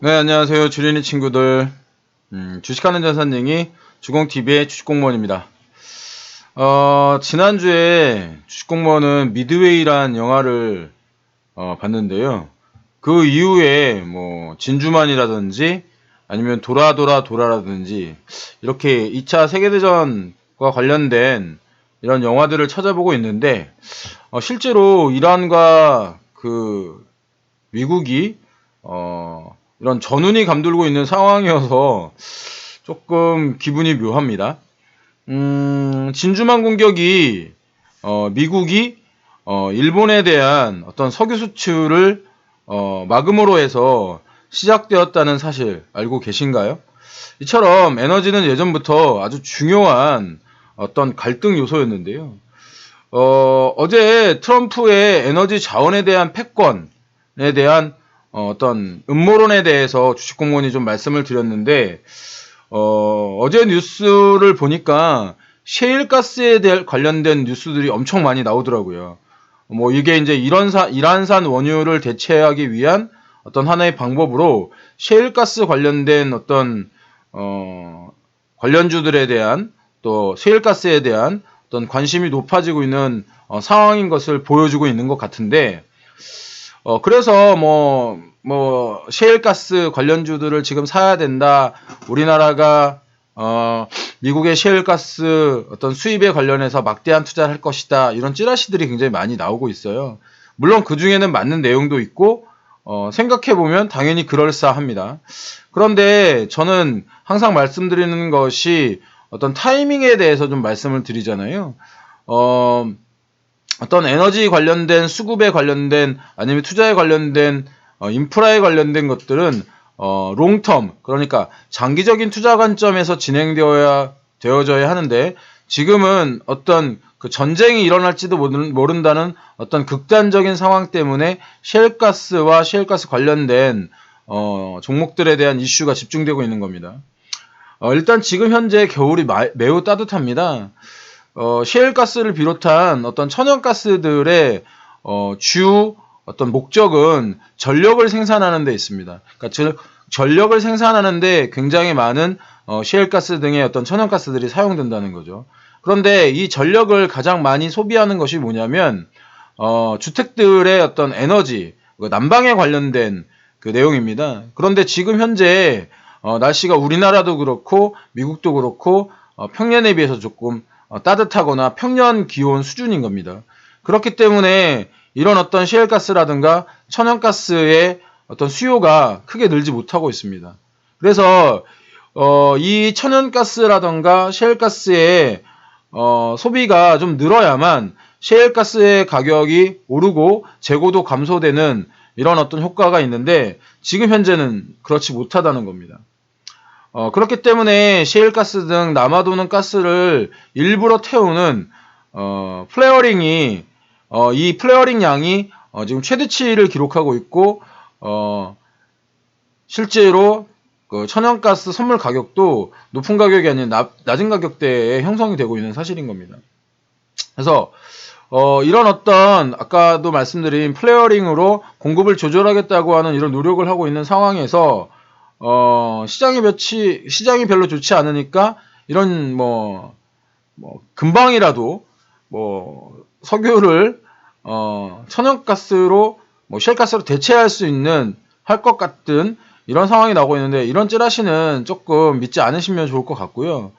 네, 안녕하세요. 주린이 친구들. 주식하는 전산쟁이 주공TV의 주식공무원입니다. 지난주에 주식공무원은 미드웨이란 영화를 봤는데요. 그 이후에 뭐 진주만이라든지 아니면 도라라든지 이렇게 2차 세계대전과 관련된 이런 영화들을 찾아보고 있는데 실제로 이란과 그 미국이 이런 전운이 감돌고 있는 상황이어서 조금 기분이 묘합니다. 진주만 공격이 미국이 일본에 대한 어떤 석유 수출을 막음으로 해서 시작되었다는 사실 알고 계신가요? 이처럼 에너지는 예전부터 아주 중요한 어떤 갈등 요소였는데요. 어제 트럼프의 에너지 자원에 대한 패권에 대한 어떤 음모론에 대해서 주식공무원이 좀 말씀을 드렸는데, 어제 뉴스를 보니까 셰일가스에 대한 관련된 뉴스들이 엄청 많이 나오더라고요. 뭐 이게 이제 이란산 원유를 대체하기 위한 어떤 하나의 방법으로 셰일가스 관련된 어떤 관련주들에 대한 또 셰일가스에 대한 어떤 관심이 높아지고 있는 상황인 것을 보여주고 있는 것 같은데, 그래서 셰일가스 관련주들을 지금 사야 된다. 우리나라가, 미국의 셰일가스 어떤 수입에 관련해서 막대한 투자를 할 것이다. 이런 찌라시들이 굉장히 많이 나오고 있어요. 물론 그 중에는 맞는 내용도 있고, 생각해보면 당연히 그럴싸합니다. 그런데 저는 항상 말씀드리는 것이 어떤 타이밍에 대해서 좀 말씀을 드리잖아요. 어떤 에너지 관련된 수급에 관련된 아니면 투자에 관련된 인프라에 관련된 것들은 롱텀, 그러니까 장기적인 투자 관점에서 되어져야 하는데, 지금은 어떤 그 전쟁이 일어날지도 모른다는 어떤 극단적인 상황 때문에 셰일가스와 셰일가스 관련된 종목들에 대한 이슈가 집중되고 있는 겁니다. 일단 지금 현재 겨울이 매우 따뜻합니다. 셰일가스를 비롯한 어떤 천연가스들의 주 어떤 목적은 전력을 생산하는 데 있습니다. 그러니까 전력을 생산하는데 굉장히 많은 셰일가스 등의 어떤 천연가스들이 사용된다는 거죠. 그런데 이 전력을 가장 많이 소비하는 것이 뭐냐면 주택들의 어떤 에너지, 난방에 관련된 그 내용입니다. 그런데 지금 현재 날씨가 우리나라도 그렇고 미국도 그렇고 평년에 비해서 조금 따뜻하거나 평년 기온 수준인 겁니다. 그렇기 때문에 이런 어떤 셰일가스라든가 천연가스의 어떤 수요가 크게 늘지 못하고 있습니다. 그래서 이 천연가스라든가 셰일가스의 소비가 좀 늘어야만 셰일가스의 가격이 오르고 재고도 감소되는 이런 어떤 효과가 있는데, 지금 현재는 그렇지 못하다는 겁니다. 그렇기 때문에 셰일가스 등 남아도는 가스를 일부러 태우는 플레어링이 이 플레어링 양이 지금 최대치를 기록하고 있고, 실제로 그 천연가스 선물 가격도 높은 가격이 아닌 낮은 가격대에 형성이 되고 있는 사실인 겁니다. 그래서 이런 어떤 아까도 말씀드린 플레어링으로 공급을 조절하겠다고 하는 이런 노력을 하고 있는 상황에서 시장이 별로 좋지 않으니까 이런 금방이라도 석유를 천연가스로 셰일가스로 대체할 수 있는 할 것 같은 이런 상황이 나오고 있는데, 이런 찌라시는 조금 믿지 않으시면 좋을 것 같고요.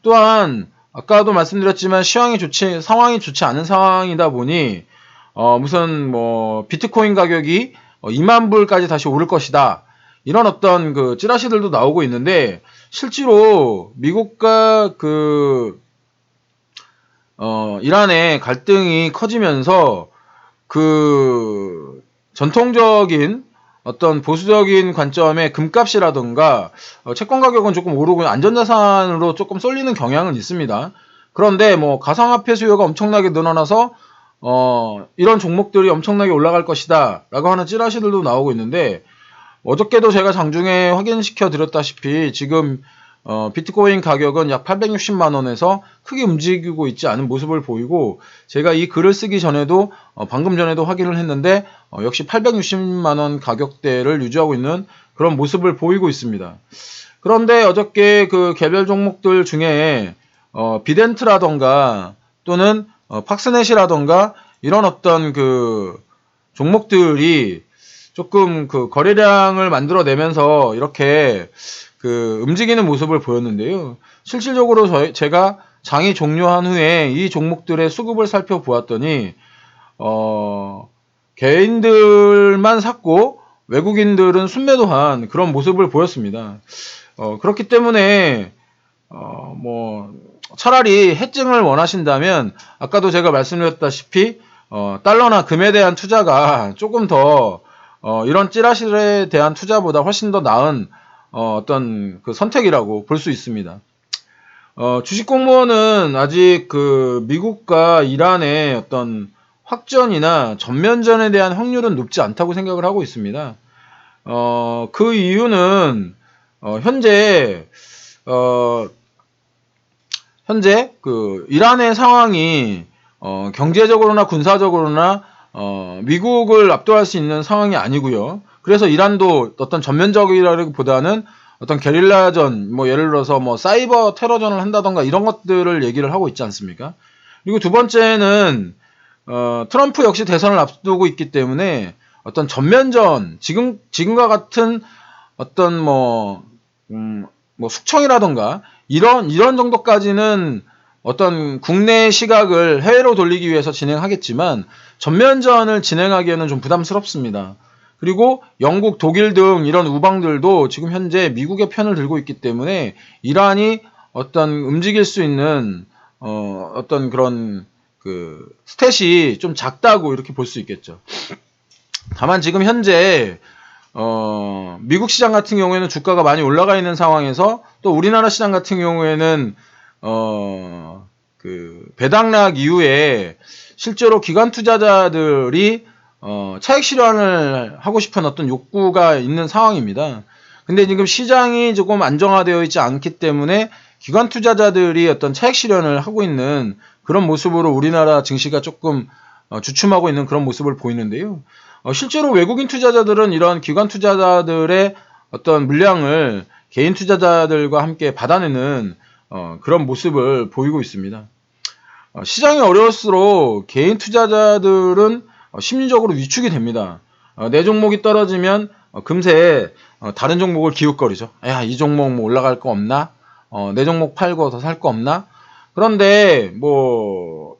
또한 아까도 말씀드렸지만 상황이 좋지 않은 상황이다 보니 무슨 비트코인 가격이 2만 불까지 다시 오를 것이다. 이런 어떤 그 찌라시들도 나오고 있는데, 실제로 미국과 이란의 갈등이 커지면서 그 전통적인 어떤 보수적인 관점의 금값이라던가 채권 가격은 조금 오르고 안전자산으로 조금 쏠리는 경향은 있습니다. 그런데 가상화폐 수요가 엄청나게 늘어나서 이런 종목들이 엄청나게 올라갈 것이다 라고 하는 찌라시들도 나오고 있는데, 어저께도 제가 장중에 확인시켜 드렸다시피 지금 비트코인 가격은 약 860만원에서 크게 움직이고 있지 않은 모습을 보이고, 제가 이 글을 쓰기 전에도 방금 전에도 확인을 했는데 역시 860만원 가격대를 유지하고 있는 그런 모습을 보이고 있습니다. 그런데 어저께 그 개별 종목들 중에 비덴트라던가 또는 팍스넷이라던가 이런 어떤 그 종목들이 조금 그 거래량을 만들어내면서 이렇게 그 움직이는 모습을 보였는데요. 실질적으로 제가 장이 종료한 후에 이 종목들의 수급을 살펴보았더니 개인들만 샀고 외국인들은 순매도한 그런 모습을 보였습니다. 그렇기 때문에 뭐 차라리 해증을 원하신다면 아까도 제가 말씀드렸다시피 달러나 금에 대한 투자가 조금 더 이런 찌라시에 대한 투자보다 훨씬 더 나은 어떤 그 선택이라고 볼 수 있습니다. 주식 공무원은 아직 그 미국과 이란의 어떤 확전이나 전면전에 대한 확률은 높지 않다고 생각을 하고 있습니다. 그 이유는 현재 그 이란의 상황이 경제적으로나 군사적으로나 미국을 압도할 수 있는 상황이 아니고요. 그래서 이란도 어떤 전면적이라기보다는 어떤 게릴라전, 뭐 예를 들어서 뭐 사이버 테러전을 한다던가 이런 것들을 얘기를 하고 있지 않습니까? 그리고 두 번째는 트럼프 역시 대선을 앞두고 있기 때문에 어떤 전면전, 지금과 같은 어떤 뭐 숙청이라던가 이런 정도까지는 어떤 국내 시각을 해외로 돌리기 위해서 진행하겠지만 전면전을 진행하기에는 좀 부담스럽습니다. 그리고 영국, 독일 등 이런 우방들도 지금 현재 미국의 편을 들고 있기 때문에 이란이 어떤 움직일 수 있는 어떤 그런 그 스탯이 좀 작다고 이렇게 볼 수 있겠죠. 다만 지금 현재 미국 시장 같은 경우에는 주가가 많이 올라가 있는 상황에서 또 우리나라 시장 같은 경우에는 그 배당락 이후에 실제로 기관 투자자들이 차익 실현을 하고 싶은 어떤 욕구가 있는 상황입니다. 근데 지금 시장이 조금 안정화되어 있지 않기 때문에 기관 투자자들이 어떤 차익 실현을 하고 있는 그런 모습으로 우리나라 증시가 조금 주춤하고 있는 그런 모습을 보이는데요. 실제로 외국인 투자자들은 이런 기관 투자자들의 어떤 물량을 개인 투자자들과 함께 받아내는 그런 모습을 보이고 있습니다. 시장이 어려울수록 개인 투자자들은 심리적으로 위축이 됩니다. 내 종목이 떨어지면 금세 다른 종목을 기웃거리죠. 야, 이 종목 뭐 올라갈 거 없나? 내 종목 팔고 더 살 거 없나? 그런데 뭐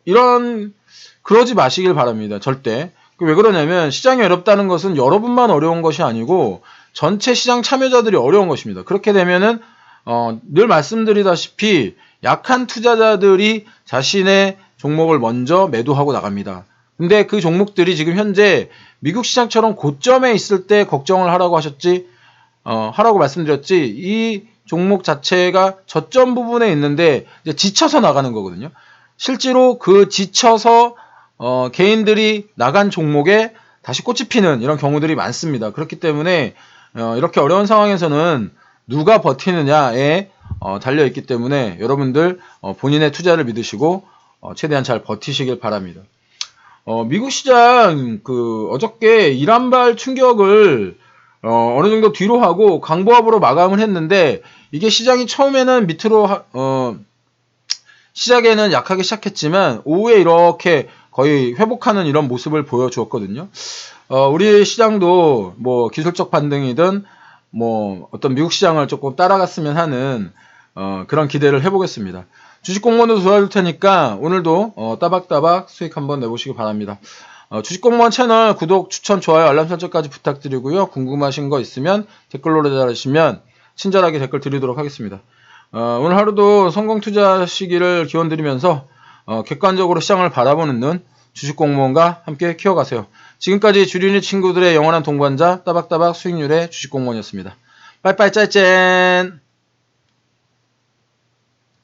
그러지 마시길 바랍니다. 절대. 왜 그러냐면 시장이 어렵다는 것은 여러분만 어려운 것이 아니고 전체 시장 참여자들이 어려운 것입니다. 그렇게 되면은 늘 말씀드리다시피 약한 투자자들이 자신의 종목을 먼저 매도하고 나갑니다. 근데 그 종목들이 지금 현재 미국 시장처럼 고점에 있을 때 걱정을 하라고 하라고 말씀드렸지, 이 종목 자체가 저점 부분에 있는데 이제 지쳐서 나가는 거거든요. 실제로 그 지쳐서 개인들이 나간 종목에 다시 꽃이 피는 이런 경우들이 많습니다. 그렇기 때문에 이렇게 어려운 상황에서는 누가 버티느냐에 달려있기 때문에 여러분들 본인의 투자를 믿으시고 최대한 잘 버티시길 바랍니다. 미국 시장 어저께 이란발 충격을 어느 정도 뒤로 하고 강보합으로 마감을 했는데, 이게 시장이 처음에는 밑으로 시작에는 약하게 시작했지만 오후에 이렇게 거의 회복하는 이런 모습을 보여주었거든요. 우리 시장도 뭐 기술적 반등이든 뭐 어떤 미국 시장을 조금 따라갔으면 하는 그런 기대를 해보겠습니다. 주식공무원도 도와줄 테니까 오늘도 따박따박 수익 한번 내보시기 바랍니다. 주식공무원 채널 구독, 추천, 좋아요, 알람 설정까지 부탁드리고요. 궁금하신 거 있으면 댓글로 달아주시면 친절하게 댓글 드리도록 하겠습니다. 오늘 하루도 성공 투자 시기를 기원드리면서 객관적으로 시장을 바라보는 눈, 주식공무원과 함께 키워가세요. 지금까지 주린이 친구들의 영원한 동반자 따박따박 수익률의 주식공무원이었습니다. 빠이빠이 짜이짠.